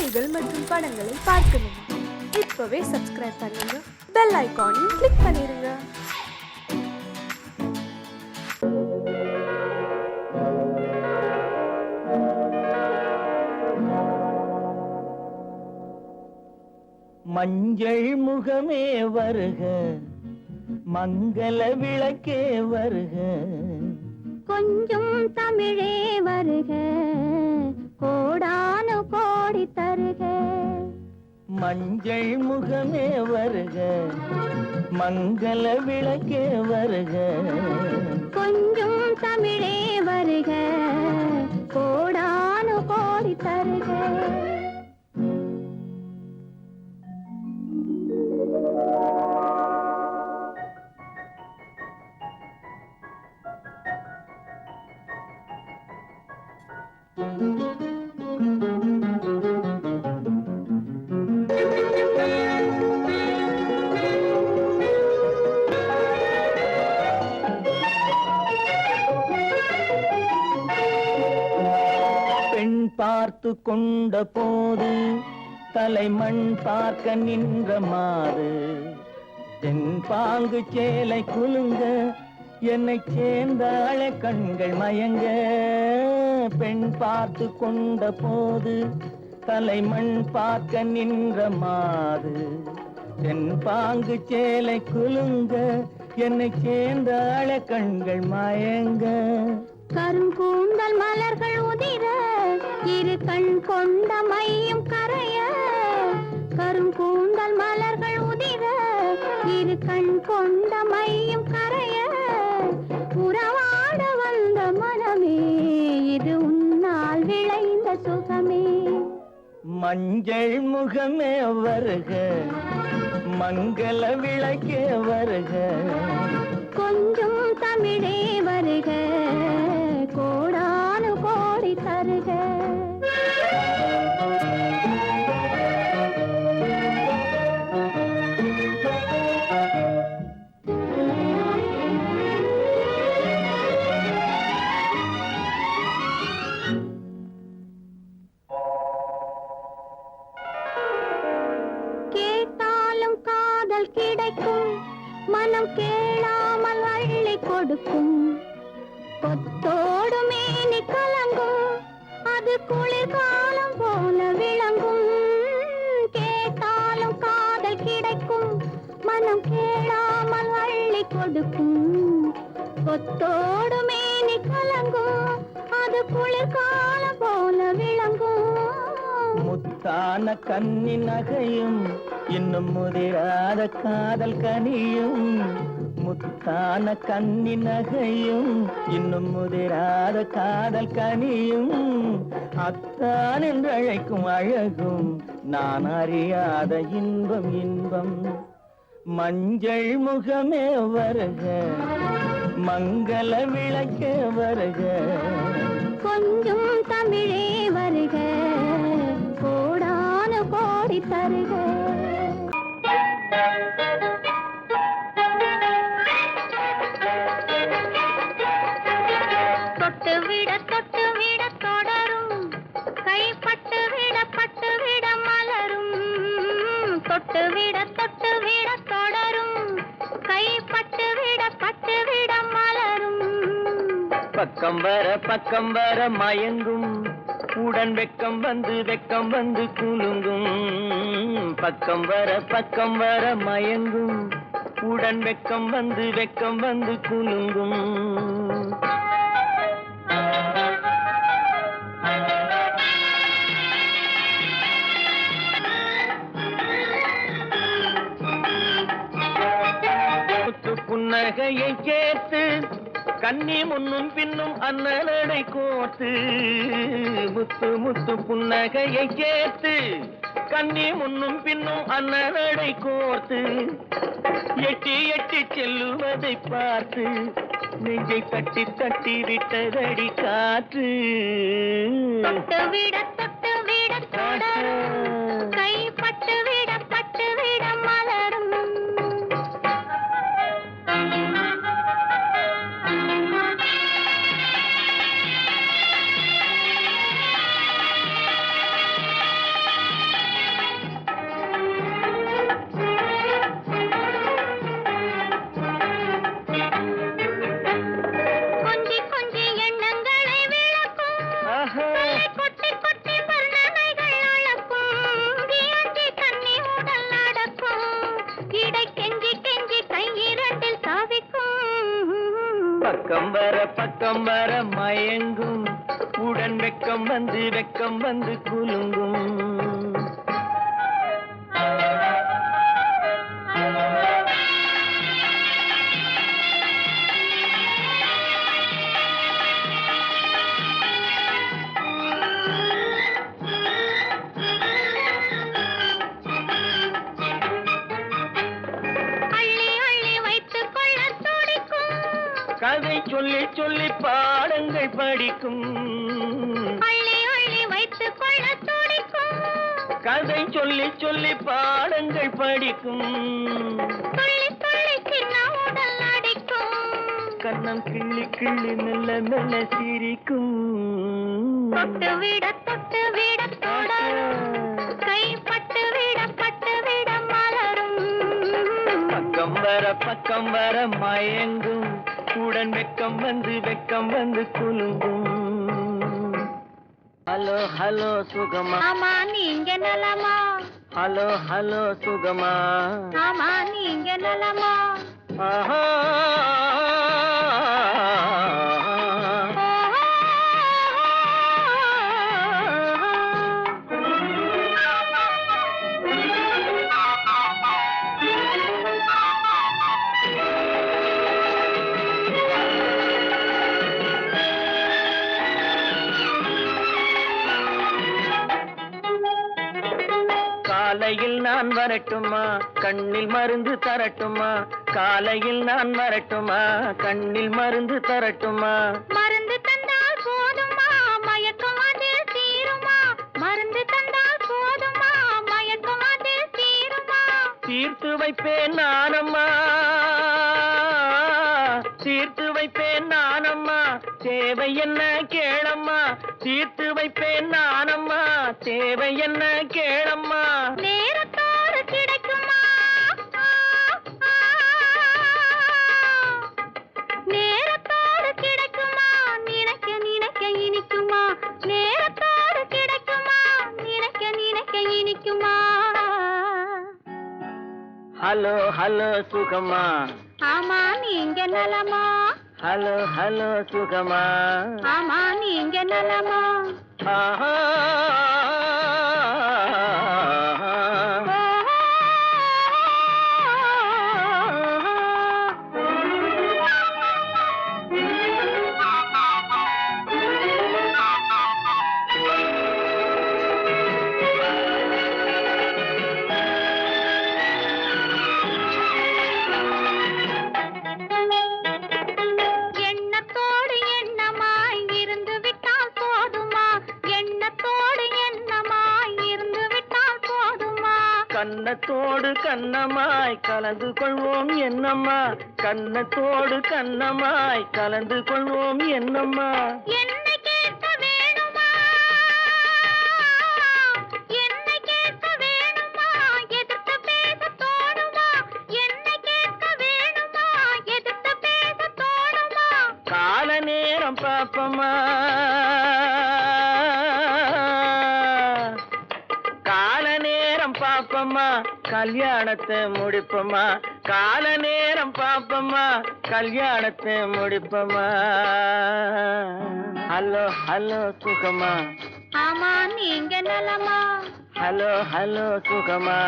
செய்திகள் மற்றும் படங்களை பார்க்கணுமா? இப்பவே சப்ஸ்கிரைப் பண்ணுங்க, பெல் ஐகானையும் கிளிக் பண்ணிருங்க. மஞ்சள் முகமே வருக, மங்கள விளக்கே வருக, கொஞ்சம் தமிழே வருக, கோடானு கோடி தருக. மஞ்சள் முகமே வருக, மங்கள விளக்கே வருக, கொஞ்சம் தமிழே வருக, கோடானு கோடி தருக. பெண் பார்த்து கொண்ட போது தலைமண் பார்க்க நின்ற மாறு, தென் பாங்கு சேலை குலுங்க என்னை சேர்ந்தாழ கண்கள் மயங்க. பெண் பார்த்து கொண்ட போது தலைமண் பார்க்க நின்ற மாறு, தென் பாங்கு சேலை குலுங்க என்னை சேர்ந்தாழ கண்கள் மயங்க. கருங்கூந்தல் மலர்கள் உதிர இரு கண் கொண்ட மையும் கரைய, கருங்கூந்தல் மலர்கள் உதிர இரு கண் கொண்ட மையும் கரைய, உறவாட வந்த மனமே இது உன்னால் விளைந்த சுகமே. மஞ்சள் முகமே வருக, மங்கள விளக்கே வருக, கொஞ்சம் தமிழே வருக, கோடானு கோடி தருக. கேட்டாலும் காதல் கிடைக்கும், மனம் கேளாமல் அள்ளி கொடுக்கும், கொத்தோடு மேனி கலங்கும், அது குளிர்காலம் போல விளங்கும். கேட்டாலும் காதல் கிடைக்கும், மனம் கேளாமல் அள்ளி கொடுக்கும், கொத்தோடு மேனி கலங்கும், அது குளிர்காலம் போல விளங்கும். முத்தான கன்னி நகையும் இன்னும் முதிராத காதல் கனியும், முத்தான கன்னி நகையும் இன்னும் முதிராத காதல் கனியும், அத்தான் என்று அழைக்கும் அழகும் நான் அறியாத இன்பம் இன்பம். மஞ்சள் முகமே வருக, மங்கள விளக்கே வருக, கொஞ்சம் தமிழே வருக, கோடானு கோடி தருக. தொட்டு விட தொடரும், கைப்பட்டு விட மலரும். தொட்டு விட தொடரும், கைப்பட்டு விட மலரும். பக்கம் வர மயங்கும், உடன் வெக்கம் வந்து குலுங்கும். பக்கம் வர மயங்கும், உடன் வெக்கம் வந்து குலுங்கும். புன்னகையை சேர்த்து கண்ணி முன்னும் பின்னும் அண்ணனை கோர்த்து, முத்து முத்து புன்னகையை சேர்த்து கண்ணி முன்னும் பின்னும் அண்ணனை கோர்த்து, எட்டி எட்டி செல்லுவதை பார்த்து நெஞ்சை தட்டி தட்டி விட்டதடி காற்று. தொட்டு விட தொடரும், கைப்பட்டு விட மலரும். பக்கம் வர மயங்கும் உடன் வெக்கம் வந்து குலுங்கும் கதை சொல்லி சொல்லி பாடங்கள் படிக்கும் வைத்துக் கொள்ள துடிக்கும் கதை சொல்லி சொல்லி பாடங்கள் படிக்கும் துள்ளி துள்ளி சின்ன உடல் அடிக்கும் கண்ணம் கிள்ளி கிள்ளி மெல்ல மெல்ல சிரிக்கும் தொட்டு விட தொடரும் கை பட்டு விட மலரும் பக்கம் வர மயங்கும் உடன் வெக்கம் வந்து குலுங்கும் ஹலோ ஹலோ சுகமா ஆமா நீங்க நலமா ஹலோ சுகமா ஆமா நீங்க நலமா ஆஹா காலையில் நான் வரட்டுமா கண்ணில் மருந்து தரட்டுமா காலையில் நான் வரட்டுமா கண்ணில் மருந்து தரட்டுமா மருந்து தந்தால் போதுமா மயக்கம் அதில் தீருமா மருந்து தந்தால் போதுமா மயக்கம் அதில் தீருமா தீர்த்து வைப்பேன் நானம்மா தேவை என்ன கேளம்மா தீர்த்து வைப்பேன் நானம்மா தேவை என்ன கேளம்மா நேரத்தோடு கிடைக்குமா நேரத்தோடு கிடைக்குமா நினைக்க நினைக்க இனிக்குமா நேரத்தோடு கிடைக்குமா நினைக்க நினைக்க இனிக்குமா ஹலோ சுகமா ஆமா நீங்க நலமா ஹலோ சுகமா ஆமா நீங்க நலமா ஆஹா கண்ணத்தோடு கண்ணமாய் கலந்து கொள்வோம் என்னம்மா கண்ணத்தோடு கண்ணமாய் கலந்து கொள்வோம் என்னம்மா என்னை கேட்க வேணுமா என்னை கேட்க வேணுமா எதிர்த்து பேச தோணுமா என்னை கேட்க வேணுமா எதிர்த்து பேச தோணுமா கால நேரம் பாப்பமா பாப்பம்மா கல்யாணத்தை முடிப்பம்மா கால நேரம் பாப்பம்மா கல்யாணத்தை முடிப்பம்மா ஹலோ சுகமா ஆமா நீங்க நலமா ஹலோ சுகமா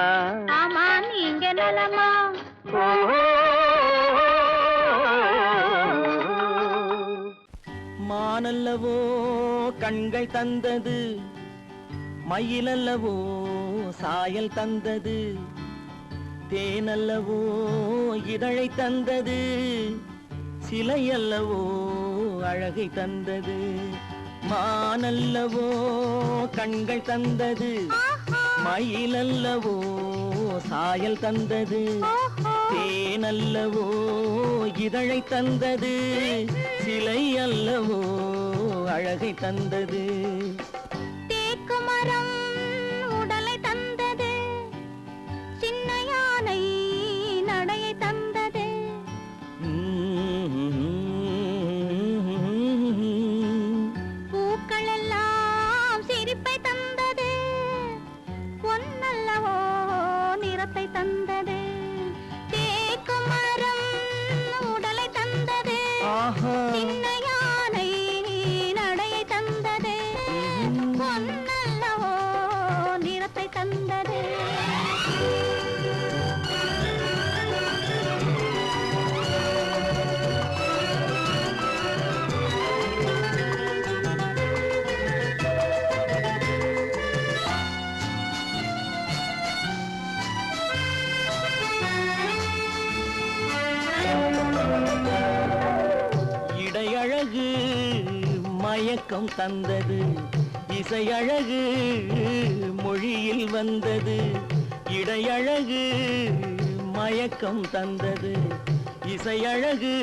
ஆமா நீங்க நலமா மானல்லவோ கண்கள் தந்தது மயிலல்லவோ சாயல் தந்தது தேனல்லவோ இதழை தந்தது சிலையல்லவோ அழகை தந்தது மானல்லவோ கண்கள் தந்தது மயிலல்லவோ சாயல் தந்தது தேனல்லவோ இதழை தந்தது சிலை அல்லவோ அழகை தந்தது தேக்குமரம் உடலை தந்தது சின்ன யானை நடையை தந்தது பூக்கள் எல்லாம் சிரிப்பை தந்தது பொன்னல்லவோ நிறத்தை தந்தது தேக்குமரம் உடலை தந்தது தந்தது. இடையழகு மயக்கம் தந்தது, இசையழகு மொழியில் வந்தது. இடையழகு மயக்கம் தந்தது, இசையழகு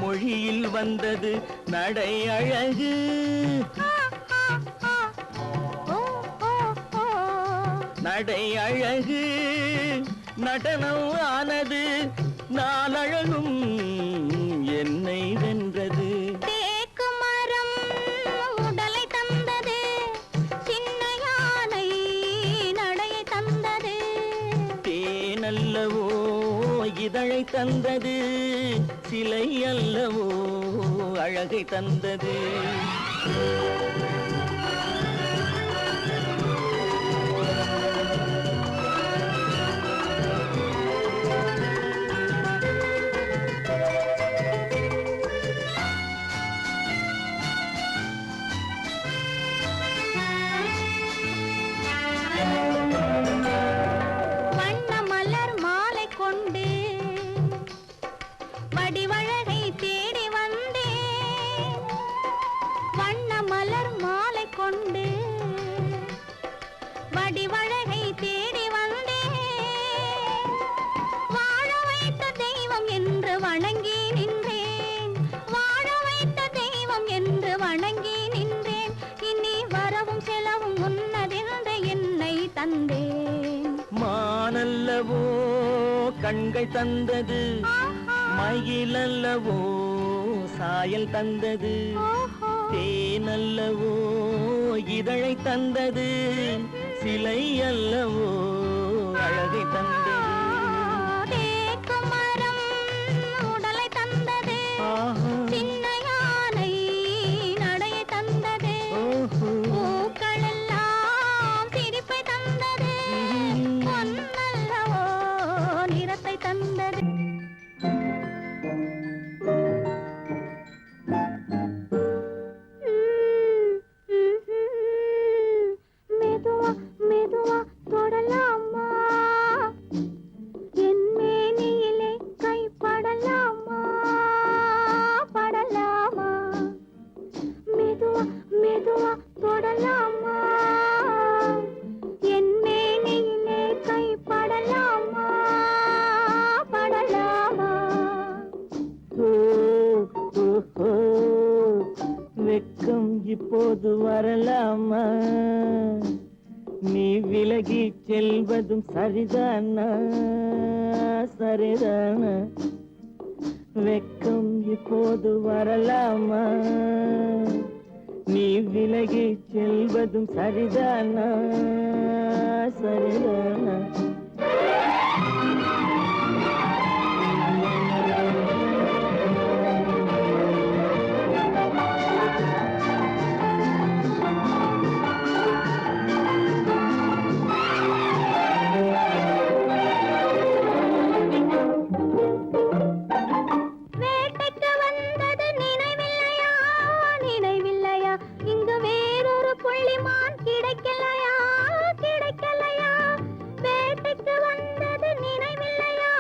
மொழியில் வந்தது. நடை அழகு நடை அழகு நடனம் ஆனது, நாளழகும் என்னை வென்றது. தேக்கு மரம் உடலை தந்தது, சின்ன யானை நடையை தந்தது. தேனல்லவோ இதழை தந்தது, சிலை அல்லவோ அழகை தந்தது. வண்ண மலர் மாலை கொண்டு வடிவழகை தேடி வந்தேன். வண்ண மலர் மாலை கொண்டு வடிவழகை தேடி வந்தேன். வாழ வைத்த தெய்வம் என்று வணங்கி நின்றேன். வாழ வைத்த தெய்வம் என்று வணங்கி நின்றேன். இனி வரவும் செலவும் உன்னதென்று என்னை தந்தேன். மானல்லவோ கண்கள் தந்தது, மயிலல்லவோ சாயல் தந்தது. தேனல்லவோ இதழை தந்தது, சிலை அல்லவோ அழகை தந்தது. தேக்கு மரம் உடலை தந்தது, சின்ன யானை நடையை தந்தது. பூக்கள் எல்லாம் சிரிப்பை தந்தது, பொன்னல்லவோ நிறத்தை தந்தது. மெதுவா மெதுவா தொடலாமா, என் மேனியிலே கை படலாமா, படலாமா. மெதுவா மெதுவா தொடலாமா, என் மேனியிலே கை படலாமா, படலாமா. ஓ, ஓ, ஓ, வெக்கம் இப்போது வரலாமா? நீ விலகி செல்வதும் சரிதானா, சரிதானா? வெக்கம் இப்போது வரலாமா? நீ விலகி செல்வதும் சரிதானா, சரிதானா? வேட்டைக்கு வந்தது நினைவில்லையா, நினைவில்லையா? இங்கு வேறொரு புள்ளிமான் கிடைக்கலையா, கிடைக்கலையா? வேட்டைக்கு வந்தது நினைவில்லையா,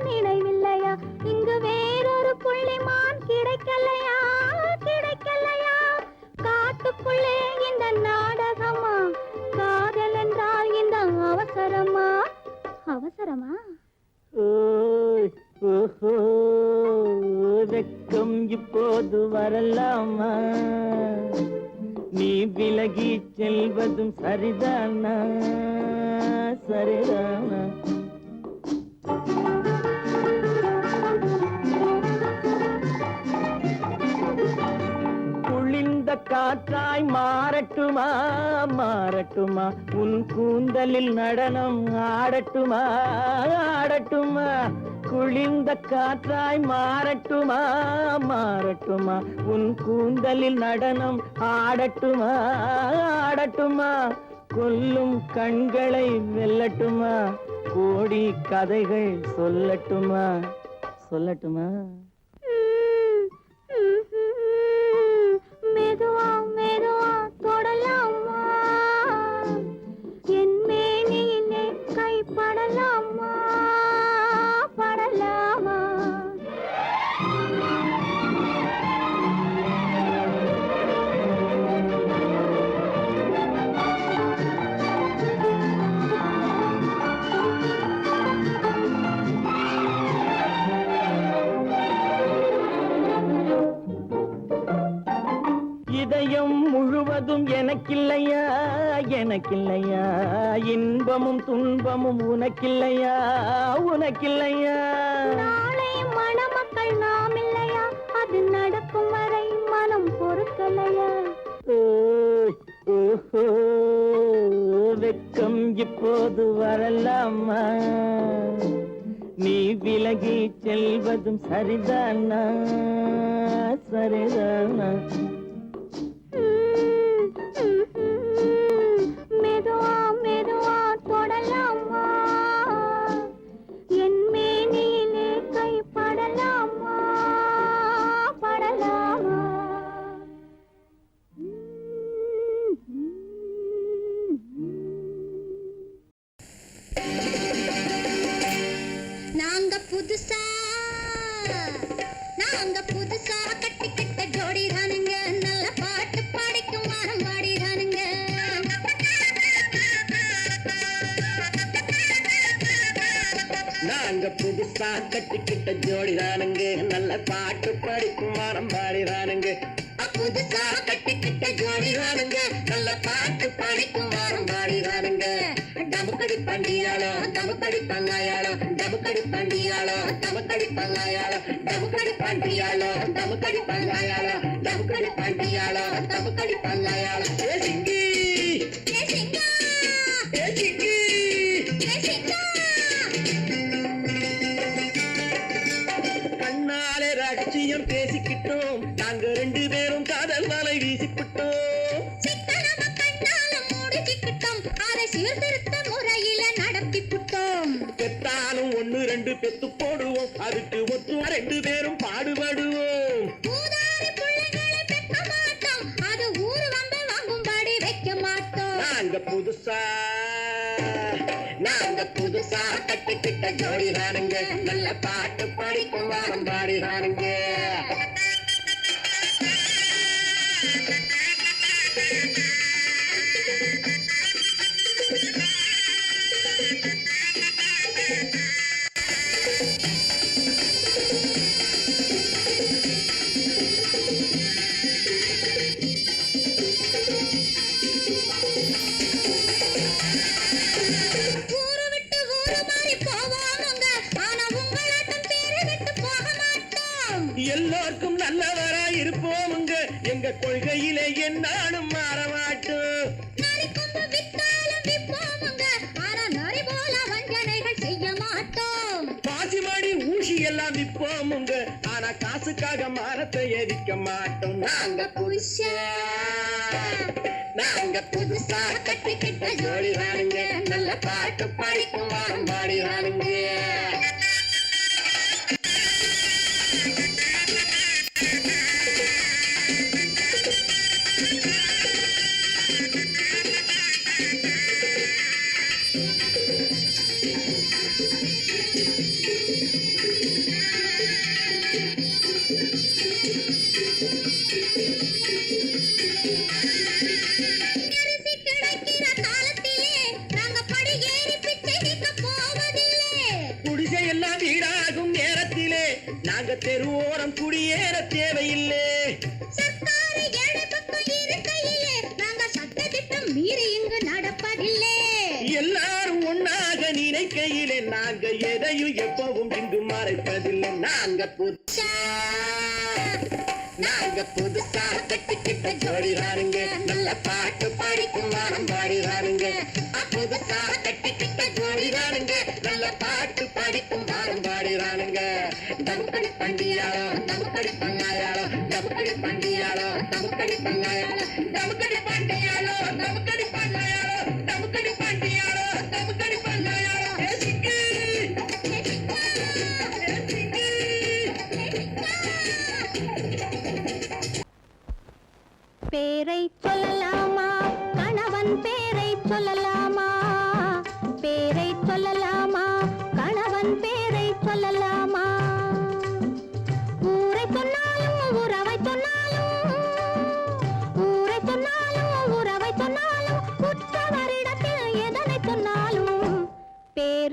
நினைவில்லையா? இங்கு வேறொரு புள்ளிமான் கிடைக்கலையா, கிடைக்கலையா? காட்டுக்குள்ளே இந்த நாடகமா, காதல் என்றால் இந்த அவசரமா, அவசரமா? ஓய், ஓஹோ, வெக்கம் இப்போது வரலாமா? நீ விலகி செல்வதும் சரிதானா, சரிதானா? குளிர்ந்த காற்றாய் மாறட்டுமா, மாறட்டுமா? உன் கூந்தலில் நடனம் ஆடட்டுமா, ஆடட்டுமா? குளிர்ந்த காற்றாய் மாறட்டுமா, மாறட்டுமா? உன் கூந்தலில் நடனம் ஆடட்டுமா, ஆடட்டுமா? கொல்லும் கண்களை வெல்லட்டுமா, கோடி கதைகள் சொல்லட்டுமா, சொல்லட்டுமா? மெதுவா மெதுவா தொடலாமா, என் மேனியிலே கைப்படலாமா, படலாமா? இதயம் முழுவதும் எனக்கில்லையா, எனக்கில்லையா, இன்பமும் துன்பமும் உனக்கில்லையா, உனக்கில்லையா? நாளை மணமக்கள் நாம் இல்லையா, அது நடக்கும் வரை மனம் பொறுக்கலையா? ஓய், ஓஹோ, வெக்கம் இப்போது வரலாமா, நீ விலகி செல்வதும் சரிதானா, சரிதானா? மெதுவா மெதுவா தொடலாமா, என் மேனியிலே கைப்படலாமா, படலாமா? நாங்க புதுசா கட்டிக்கிட்ட ஜோடி தானுங்க, நல்ல பாட்டு பாடிக்கும் வாரம் பாடி தானுங்க. நாங்க புதுசா கட்டிக்கிட்ட ஜோடி தானுங்க, நல்ல பாட்டு படிக்கும் வாரம் பாடி தானுங்க. புதுசா கட்டிக்கிட்ட ஜோடி தானுங்க, நல்ல பாட்டு படிக்கும் வாரம் பாடி தானுங்க. டமுக்கடி பண்டியாளோ, டமுக்கடி பங்காயாளோ, டமுக்கடி பண்டியாளோ, டமுக்கடி பங்காயாளோ, டமுக்கடி பண்டியாளோ, டமுக்கடி பங்காயாளோ, டமுக்கடி பண்டியாளோ, டமுக்கடி பங்காயாளோ. ஏ சிங்கி, ஏ சிங்கா, ஏ சிங்கி, ஏ சிங்கா, கண்ணாலே ரகசியம் பேசிக்கிட்டோம், நாங்க ரெண்டு பேரும் காதல் வலை வீசிக்கிட்டோம். சிக்கனம கண்ணால மூடிக்கிட்டோம், அதை சீர்திருத்த முறையில நடத்திக்கிட்டோம். பெத்தாலும் ஒண்ணு ரெண்டு பெத்து போடுவோம், அதுக்கு ஒத்துவா ரெண்டு பேரும் பாடுபடுவோம். ஊதாரி பிள்ளைகளை பெக்க மாட்டோம், அது ஊரு வந்து வாங்கும்படி வைக்க மாட்டோம். நாங்க புதுசா கட்டிக்கிட்ட ஜோடி தானுங்க, நல்ல பாட்டு படிக்கும் வாரம் பாடி தானுங்க. ஊரு விட்டு ஊரு மாறி போவோமுங்க, ஆனா உங்களாட்டம் பேரு விட்டு போக மாட்டோம். எல்லாருக்கும் நல்லவரா இருப்போமுங்க, எங்க கொள்கையிலே என்னாலும் மாற மாட்டோம். நரி கொம்பு வித்தாலும் விப்போமுங்க, ஆனா நரி போல வஞ்சனைகள் செய்ய மாட்டோம். பாசிமாடி ஊசி எல்லாம் விற்போமுங்க, ஆனா காசுக்காக மானத்தை எரிக்க மாட்டோம். நாங்க புதுசா கட்டிக்கிட்ட ஜோடி தானுங்க, நல்ல பாட்டு படிக்கும் வாரம் பாடி தானுங்க. அரிசி கிடைக்கிற காலத்திலே நாங்க படி ஏறி பிச்சை கேட்க போவதில்லை. குடிசை எல்லாம் வீடாகும் நேரத்திலே நாங்க தெருவோரம் குடியேற தேவையில்லை. சர்க்காரு ஏழை பக்கம் இருக்கையிலே நாங்க சட்டத்திட்டம் மீறி இங்கு நடப்பதில்லை. எல்லாரும் ஒன்னாக நினைக்கையிலே நாங்க எதையும் எப்பவும் இங்கு மறைப்பதில்லை. நாங்க புதுசா கட்டிக்கிட்ட ஜோடி தானுங்க, நல்ல பாட்டு படிக்கும் வாரம் பாடி தானுங்க. புதுசா கட்டிக்கிட்ட ஜோடி தானுங்க, நல்ல பாட்டு படிக்கும் வாரம் பாடி தானுங்க. டமுக்கடி பண்டியாளோ, டமுக்கடி பங்காயாளோ, டமுக்கடி பண்டியாளோ, டமுக்கடி பங்காயாளோ, டமுக்கடி பண்டியாளோ, டமுக்கடி பங்காயாளோ.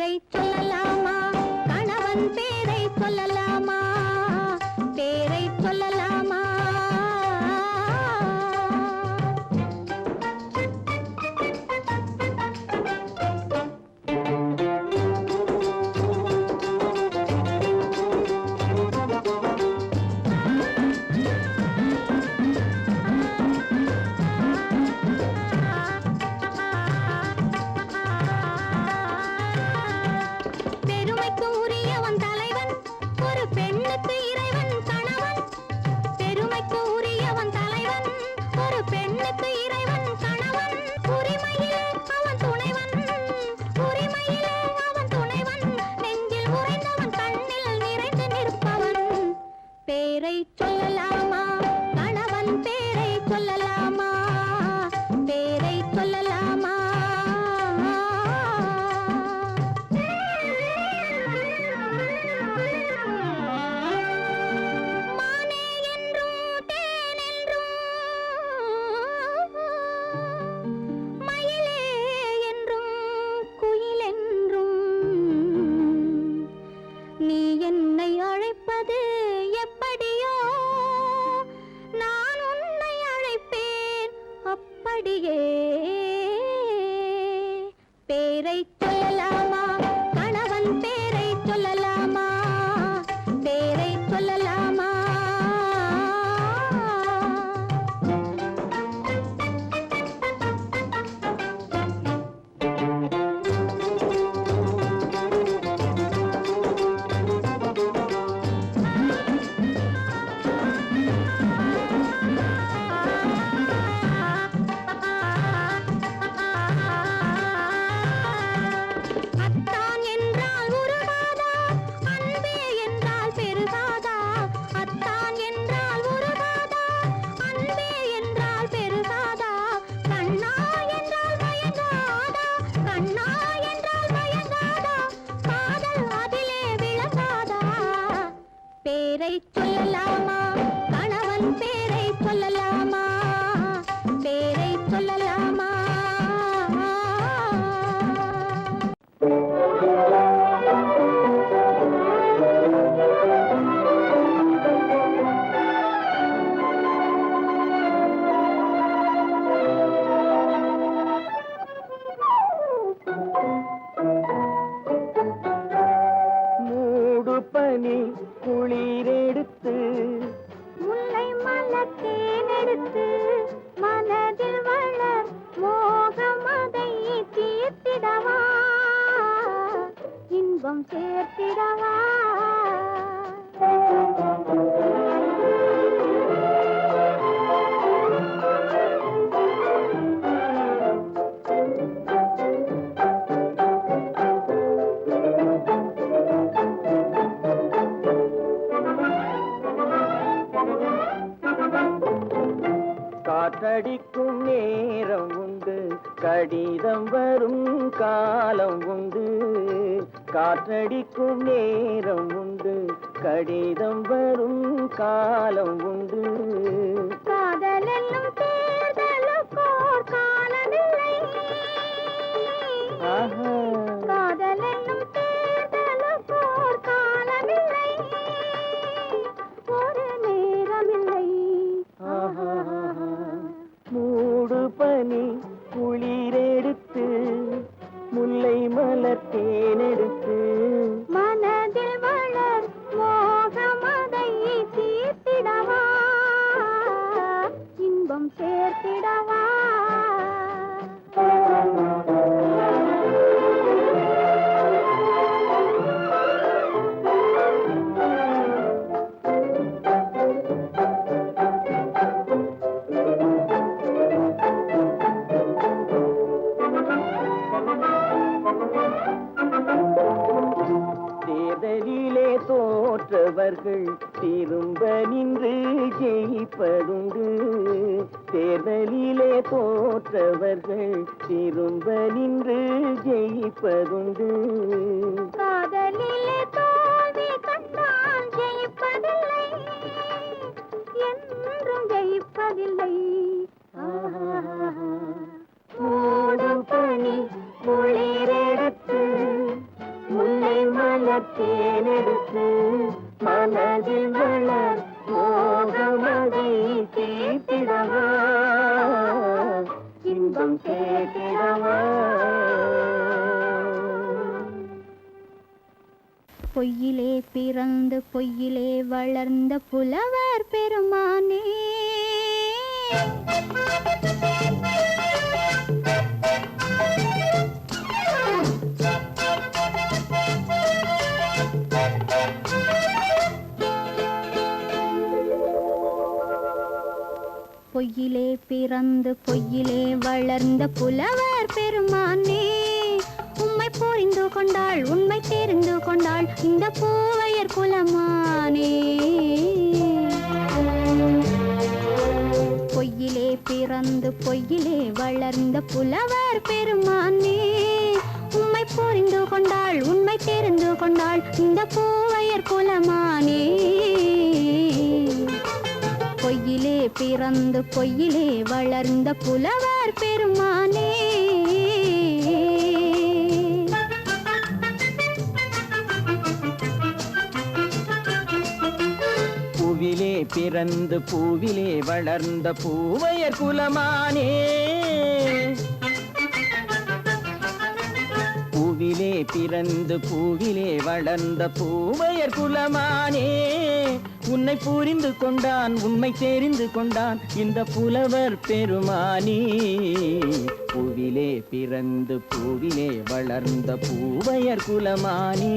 பேரை சொல்லலாமா கணவன் பேரை சொல்லலாமா பேரை சொல்லலாமா பெருமைக்கு உரியவன் தலைவன் ஒரு பெண்ணுக்கு இறைவன் கணவன் பெருமைக்கு உரியவன் தலைவன் ஒரு பெண்ணுக்கு இறைவன் கணவன் உரிமையிலே அவன் துணைவன் உரிமையிலே அவன் துணைவன் நெஞ்சில் உறைந்தவன் கண்ணில் நிறைந்து நிற்பவன் பேரை சொல்லலாமா கணவன் பேரை சொல்லலாமா பேரை சொல்லலாமா மானே என்றும் தேனென்றும் மயிலே என்றும் குயிலென்றும் நீ என்னை அழைப்பது எப்படியோ நான் உன்னை அழைப்பேன் அப்படியே பேரை சொல்லலாமா கணவன் பேரை சொல்லலாமா பேரை சொல்லலாமா அத்தான் என்றால் உருகாதா அன்பே என்றால் பெருகாதா அத்தான் என்றால் உருகாதா அன்பே என்றால் பெருகாதா கண்ணா என்றால் மயங்காதா கண்ணா என்றால் மயங்காதா காதல் அதிலே விளங்காதா பேரை சொல்லலாமா கணவன் பேரை சொல்லலாமா பேரை சொல்லலாமா மூடு பனி குளிரெடுத்து முல்லை மலர் தேனெடுத்து மனதில் வளர் மோகமதை தீர்த்திடவா இன்பம் சேர்த்திடவா காற்றடிக்கும் நேரம் உண்டு கடிதம் வரும் காலம் உண்டு காற்றடிக்கும் நேரம் உண்டு கடிதம் வரும் காலம் உண்டு காதல் என்னும் தேர்தலுக்கோர் காலமில்லை ஆஹா காதல் என்னும் தேர்தலுக்கோர் காலமில்லை ஒரு நேரமில்லை ஆஹா மூடு பனி குளிரெடுத்து முல்லை மலர் தேனெடுத்து மனதில் வளர் மோகமதை தீர்த்திடவா இன்பம் சேர்த்திடவா தேர்தலிலே தோற்றவர்கள் திரும்ப நின்று ஜெயிப்பதுண்டு தேர்தலிலே தோற்றவர்கள் திரும்ப நின்று ஜெயிப்பதுண்டு காதலிலே தோல்வி கண்டால் ஜெயிப்பதில்லை என்றும் ஜெயிப்பதில்லை மூடு பனி குளிரெடுத்து தேனெடுத்து மனதில் வளர் மோகமதை தீர்த்திடவா இன்பம் சேர்த்திடவா. பொய்யிலே பிறந்து பொய்யிலே வளர்ந்த புலவர் பெருமானே, பொய்யிலே பிறந்து பொய்யிலே வளர்ந்த புலவர் பெருமானே, உம்மை புரிந்து கொண்டாள் உண்மை தெரிந்து கொண்டாள் இந்த பூவையர் குலமானே. பொய்யிலே பிறந்து பொய்யிலே வளர்ந்த புலவர் பெருமானே, உம்மை புரிந்து கொண்டாள் உண்மை தெரிந்து கொண்டாள் இந்த பூவையர் குலமானே. பொய்யிலே பிறந்து பொய்யிலே வளர்ந்த புலவர் பெருமானே. பூவிலே பிறந்து பூவிலே வளர்ந்த பூவையர் குலமானே, பூவிலே பிறந்து பூவிலே வளர்ந்த பூவையர் குலமானே, உன்னை புரிந்து கொண்டான் உண்மை தெரிந்து கொண்டான் இந்த புலவர் பெருமானே. பூவிலே பிறந்து பூவிலே வளர்ந்த பூவையர் குலமானே,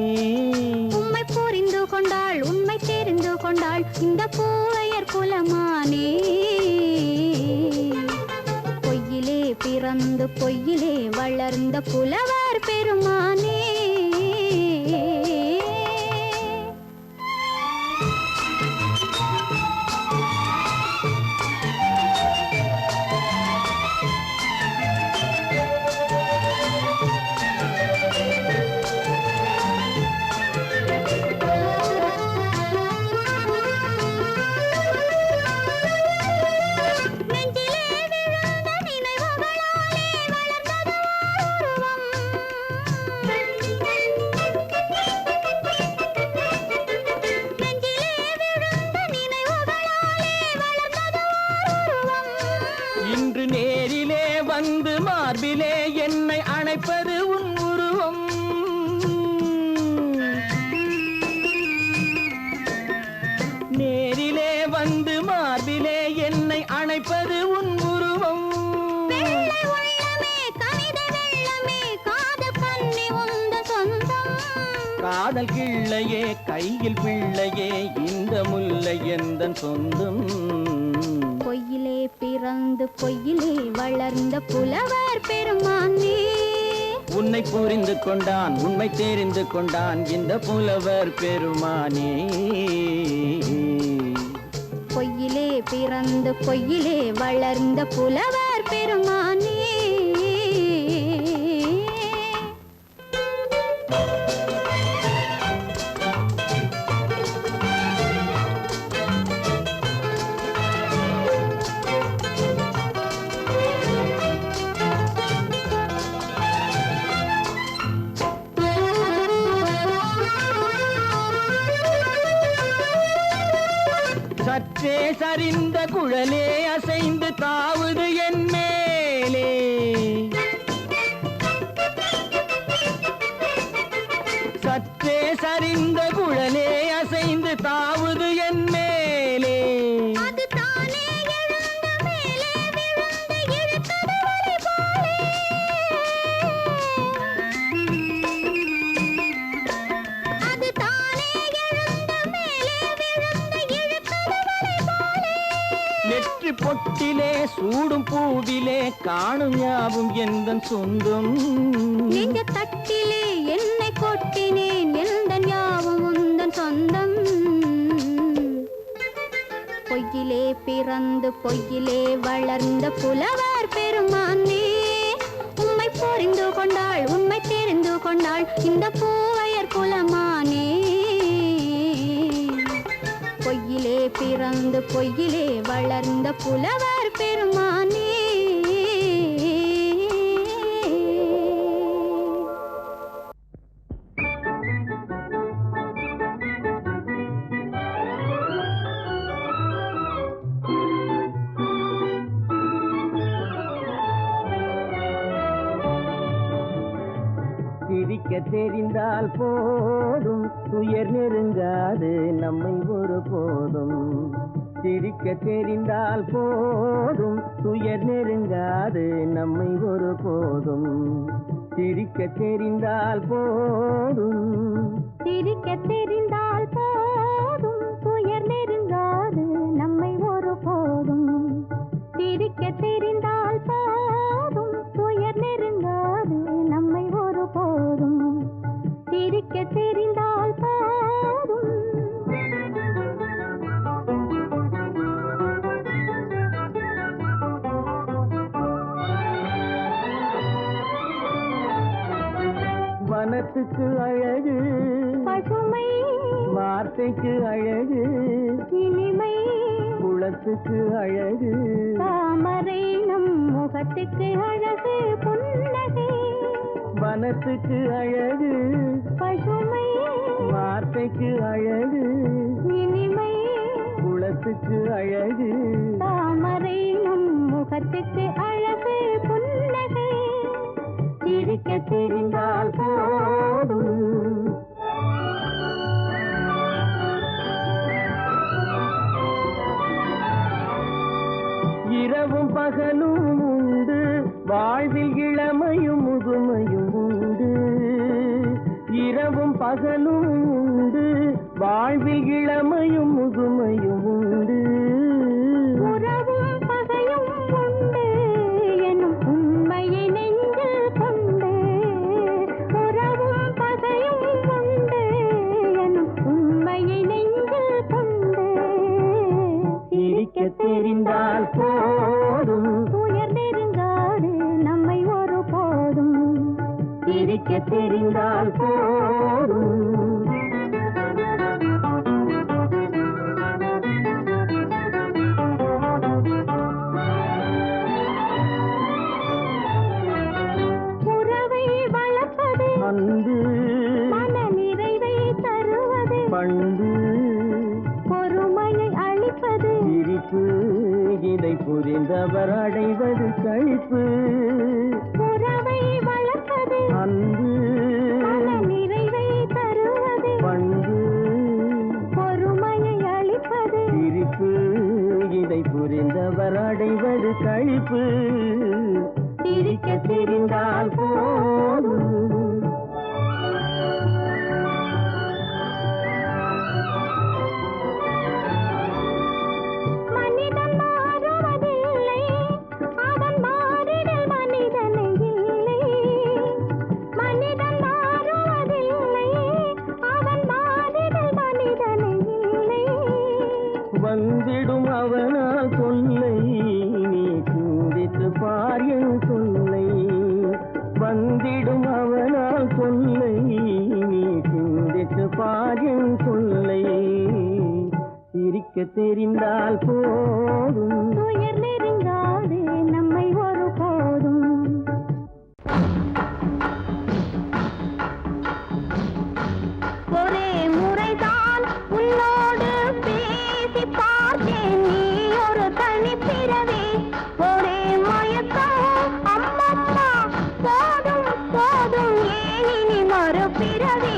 உம்மை புரிந்து கொண்டாள் உண்மை தெரிந்து கொண்டாள் இந்த பூவையர் குலமானே. பொய்யிலே பிறந்து பொய்யிலே வளர்ந்த புலவர் பெருமானே. இன்று நேரிலே வந்து மார்பிலே என்னை அணைப்பது உன் உருவம், நேரிலே வந்து மார்பிலே என்னை அணைப்பது உன் உருவம். காதல் கிள்ளையே கையில் பிள்ளையே இந்த முல்லை எந்தன் சொந்தம். பொய்யிலே பிறந்து பொய்யிலே வளர்ந்த புலவர் பெருமானே, உன்னை புரிந்து கொண்டான் உண்மை தெரிந்து கொண்டான் இந்த புலவர் பெருமானே. பொய்யிலே பிறந்து பொய்யிலே வளர்ந்த புலவர் பெருமானே. சற்றே சரிந்த குழலே அசைந்து தாவுது என் மேலே, சற்றே சரிந்த குழலே அசைந்து தாவுது என் மேலே. அது தானே எழுந்த மேலே விழுந்து இழுத்தது வலி போலே, அது தானே எழுந்த மேலே விழுந்து இழுத்தது வலி போலே. நெற்றி பொட்டிலே சூடும் பூவிலே காணும் யாவும் எந்தன் சொந்தம். நெஞ்ச தட்டிலே என்னை கொட்டினேன் எந்தன் யாவும் உந்தன் சொந்தம். பொய்யிலே பிறந்து பொய்யிலே வளர்ந்த புலவர் பெருமானே, உம்மை புரிந்து கொண்டாள் உண்மை தெரிந்து கொண்டாள் இந்த பூவையர் குலமானே. பொய்யிலே பிறந்து பொய்யிலே வளர்ந்த புலவர் பெருமானே. சிரிக்க தெரிந்தால் போதும் துயர் நெருங்காது நம்மை ஒரு போதும். சிரிக்க தெரிந்தால் போதும் துயர் நெருங்காது நம்மை ஒரு போதும். சிரிக்க தெரிந்தால் போதும். சிரிக்க தெரிந்தால் போதும் துயர் நெருங்காது நம்மை ஒரு போதும். சிரிக்க தெரிந்தால் போதும் துயர் நெருங்காது நம்மை ஒரு போதும். சிரிக்க தெரிந்தால் போதும். வனத்துக்கு அழகு பசுமை, வார்த்தைக்கு அழகு இனிமை, குளத்துக்கு அழகு தாமரை நம் முகத்துக்கு அழகு புன்னகை. வனத்துக்கு அழகு பசுமை, வார்த்தைக்கு அழகு இனிமை, குளத்துக்கு அழகு தாமரை நம் முகத்துக்கு அழகு புன்னகை. சிரிக்க தெரிந்தால் போதும். இரவும் பகலும் உண்டு வாழ்வில் இளமையும் முதுமையும் உண்டு. இரவும் பகலும் உண்டு வாழ்வில் இளமையும் முதுமையும் உண்டு. உறவும் பகையும் உண்டு எனும் உண்மையை நெஞ்சில் கொண்டு. உறவும் பகையும் உண்டு எனும் உண்மையை நெஞ்சில் கொண்டு. சிரிக்க தெரிந்தால் போதும் துயர் நெருங்காது நம்மை ஒரு போதும். சிரிக்க தெரிந்தால் போதும். உறவை வளர்ப்பது அன்பு மன நிறைவை தருவது. பண்பு பொறுமையை அளிப்பது சிரிப்பு இதை புரிந்தவர் அடைவது களிப்பு. உறவை வளர்ப்பது அன்பு மன நிறைவை தருவது. பண்பு பொறுமையை அளிப்பது சிரிப்பு இதை புரிந்தவர் அடைவது களிப்பு. சிரிக்க தெரிந்தால் போதும். மனிதன் மாறுவதில்லை, அவன் மாறிடல் மனிதனை இல்லை. மனிதன் மாறுவதில்லை, அவன் மாறிடல் மனிதனை இல்லை. வந்திடும் அவனால் தொல்லை நீ சிந்தித்து பார் என் சொல்லை. வந்திடும் அவனால் தொல்லை நீ சிந்தித்து பார் என் சொல்லை. சிரிக்க தெரிந்தால் போதும். துயர் நெருங்காது நம்மை ஒரு போதும். ஒரே முறைதான் உன்னோடு பேசி பார்த்தேன், நீ ஒரு தனிப்பிறவி. ஒரே மயக்கம் அம்மம்மா, போதும் போதும் ஏன் இனி மறுபிறவி.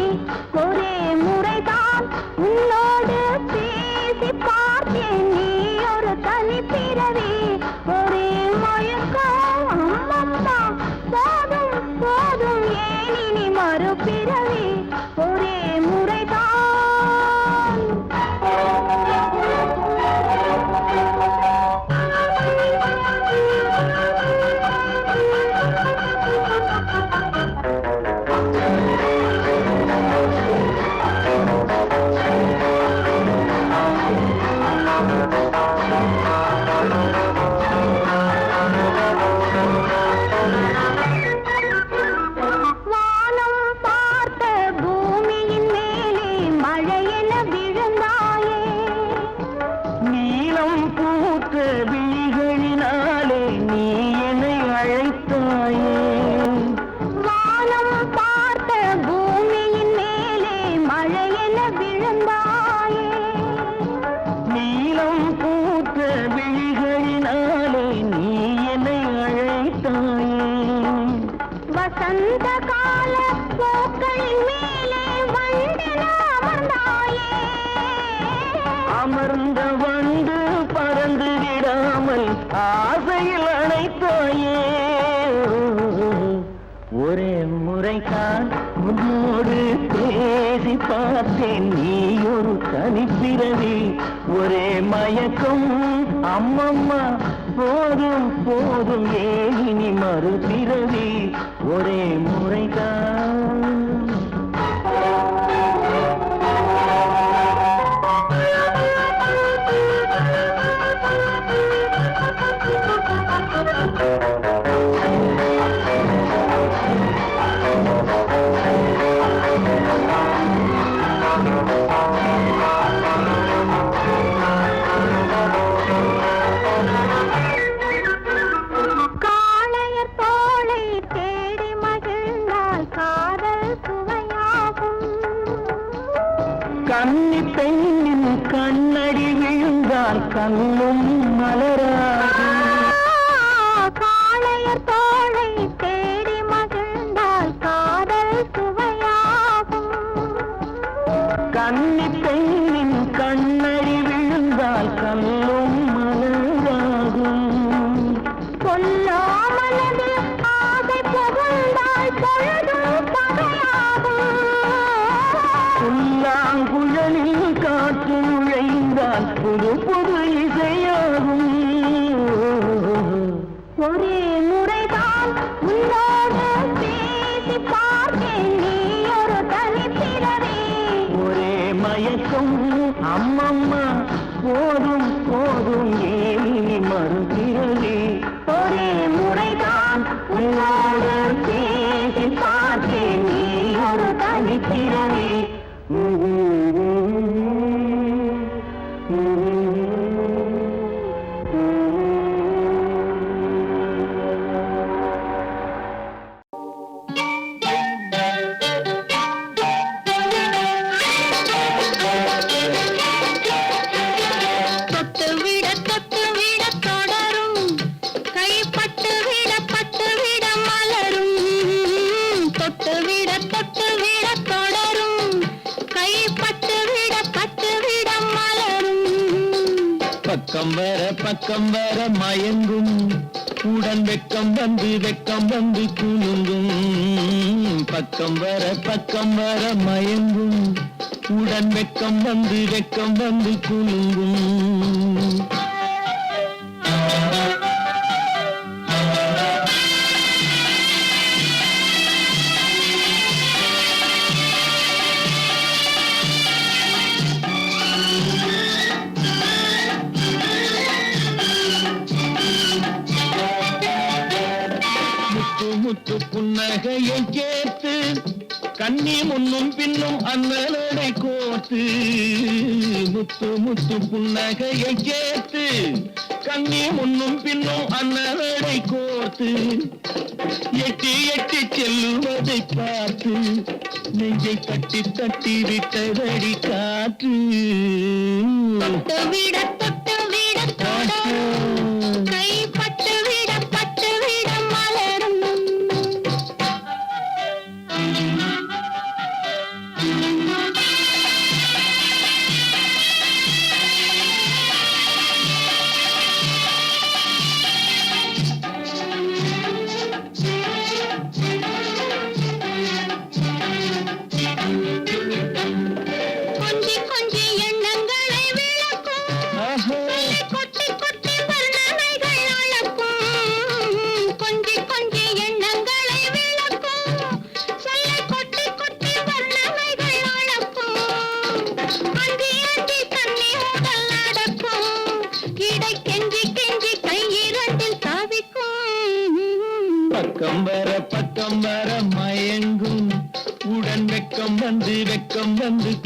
ஒரே முறைதான் உன்னோடு பேசி பார்த்தேன், நீ ஒரு தனிப்பிறவி. ஒரே மயக்கம் அம்மம்மா, போதும் போதும் ஏன் இனி மறுபிறவி. ஒரே முறைதான். வானம் பார்த்த கால பூக்களின் மேலே வண்டென அமர்ந்தாயே. அமர்ந்த வந்து பறந்து விடாமல் ஆசையில் அணைத்தாயே. ஒரே முறைதான் உன்னோடு பேசி பார்த்தேன், நீ ஒரு தனிப்பிறவி. ஒரே மயக்கம் அம்மம்மா, போதும் போதும் ஏனி மறுபிறவி. ஒரே முறைதான். காளையர் தோளை தேடி மகிழ்ந்தால் காதல் சுவையாகும். கன்னி பெண்ணின் கண்ணடி விழுந்தால் கண்ணும் மலராகும். காளையர் தோளை தேடி மகிழ்ந்தால் காதல் சுவையாகும். கன்னி பெண்ணின் கண்ணடி விழுந்தால் கண்ணும் மலராகும். கொல்லாமலது ஆசை புகுந்தால் பொழுதும் பகையாகும். புல்லாங்குழலில் காற்று நுழைந்தால் புது புது இசையாகும். ஒரே முறைதான் உன்னோடு பேசி பார்த்தேன், நீ ஒரு தனிப்பிறவி. ஒரே மயக்கம் அம்மம்மா, போதும் போதும் ஏனி மறுபிறவி. ஒரே முறைதான் உன்னோடு பேசி பார்த்தேன், நீ ஒரு தனிப்பிறவி. தொட்டு விட தொடரும், கைப்பட்டு விட மலரும். தொட்டு விட தொடரும், கைப்பட்டு விட மலரும். பக்கம் வர மயங்கும், உடன் வெக்கம் வந்து குலுங்கும். பக்கம் வர மயங்கும், உடன் வெக்கம் வந்து குலுங்கும். முத்து புன்னகையை கேட்டு கண்ணி முன்னும் பின்னும் அண்ணலடை கோர்த்து. முத்து புன்னகையை கேட்டு கண்ணி முன்னும் பின்னும் அண்ணலடை கோர்த்து. எட்டி செல்லுவதை பார்த்து நெஞ்சை தட்டி விட்டதடி காற்று. தொட்டு விட தொடரும், கைப்பட்டு விட மலரும். கொஞ்சி எண்ணங்களை விளக்கும், கொட்டி வர்ணனைகள் அளக்கும். கொஞ்சி எண்ணங்களை விளக்கும், சொல்ல கொட்டி வர்ணனைகள் அளக்கும். அந்தி தண்ணி உடல் நடக்கும், இடை கெஞ்சி கையிரண்டில் தவிக்கும். பக்கம் வர மயங்கும், உடன் வெக்கம் வந்து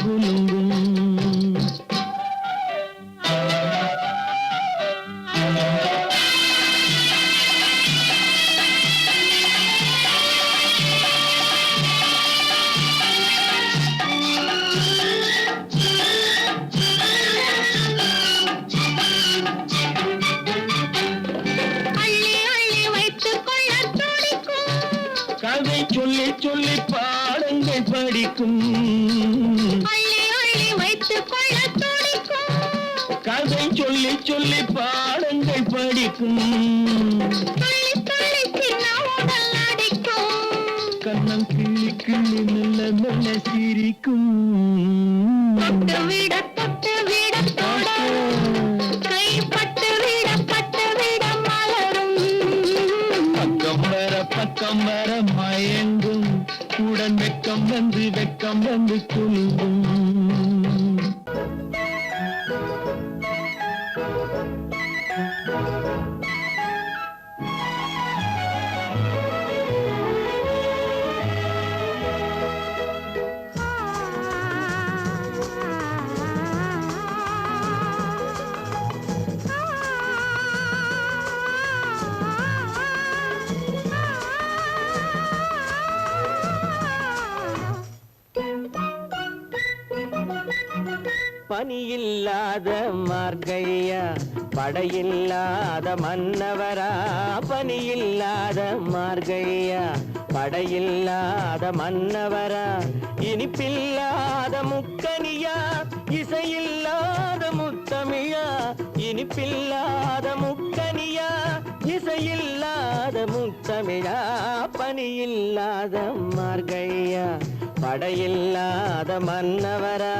குலுங்கும். சொல்லி பாடங்கள் படிக்கும் அள்ளி அள்ளி வைத்துக் கொள்ள துடிக்கும் கதை சொல்லி சொல்லி பாடங்கள் படிக்கும் துள்ளி துள்ளி சின்ன உடல் அடிக்கும் கண்ணம் கிள்ளி கிள்ளி மெல்ல மெல்ல சிரிக்கும் தொட்டு விட தொட கைப்பட்டு விட மலரும் பக்கம் வர மயங்கும் உடன் வெக்கம் வந்து குலுங்கும் பனியில்லாத மார்கழியா படையில்லாத மன்னவரா பனியில்லாத மார்கழியா படையில்லாத மன்னவரா இனிப்பில்லாத முக்கனியா இசையில்லாத முத்தமிழா இனிப்பில்லாத முக்கனியா இசையில்லாத முத்தமிழா பனியில்லாத மார்கழியா படையில்லாத மன்னவரா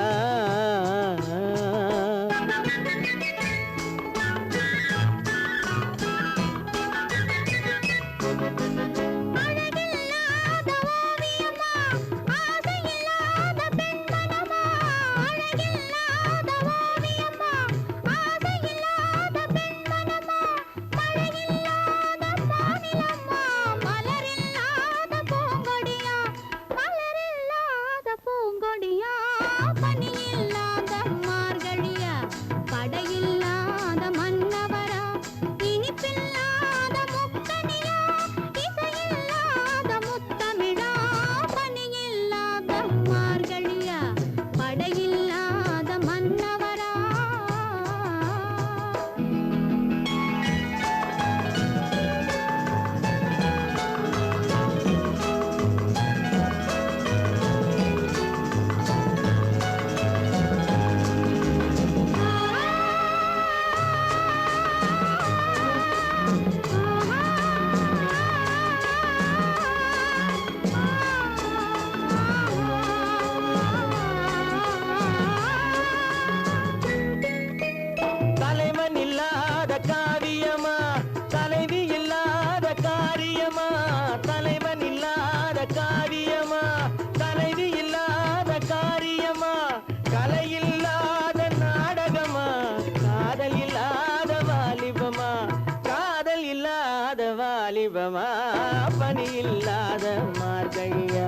பனியில்லாத மார்கழியா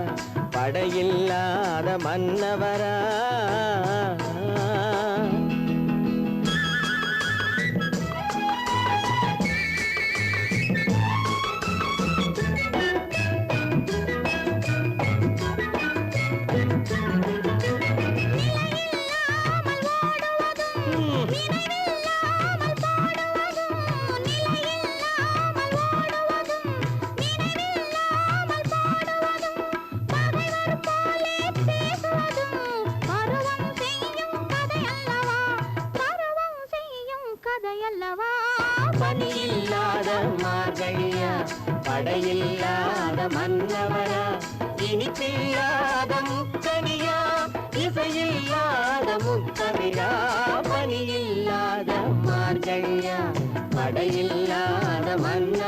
படையில்லாத மன்னவரா பனியில்லாத மார்கழியா படையில்லாத மன்னவரா இனிப்பில்லாத முக்கனியா இசையில்லாத முத்தமிழா பனியில்லாத மார்கழியா படையில்லாத மன்ன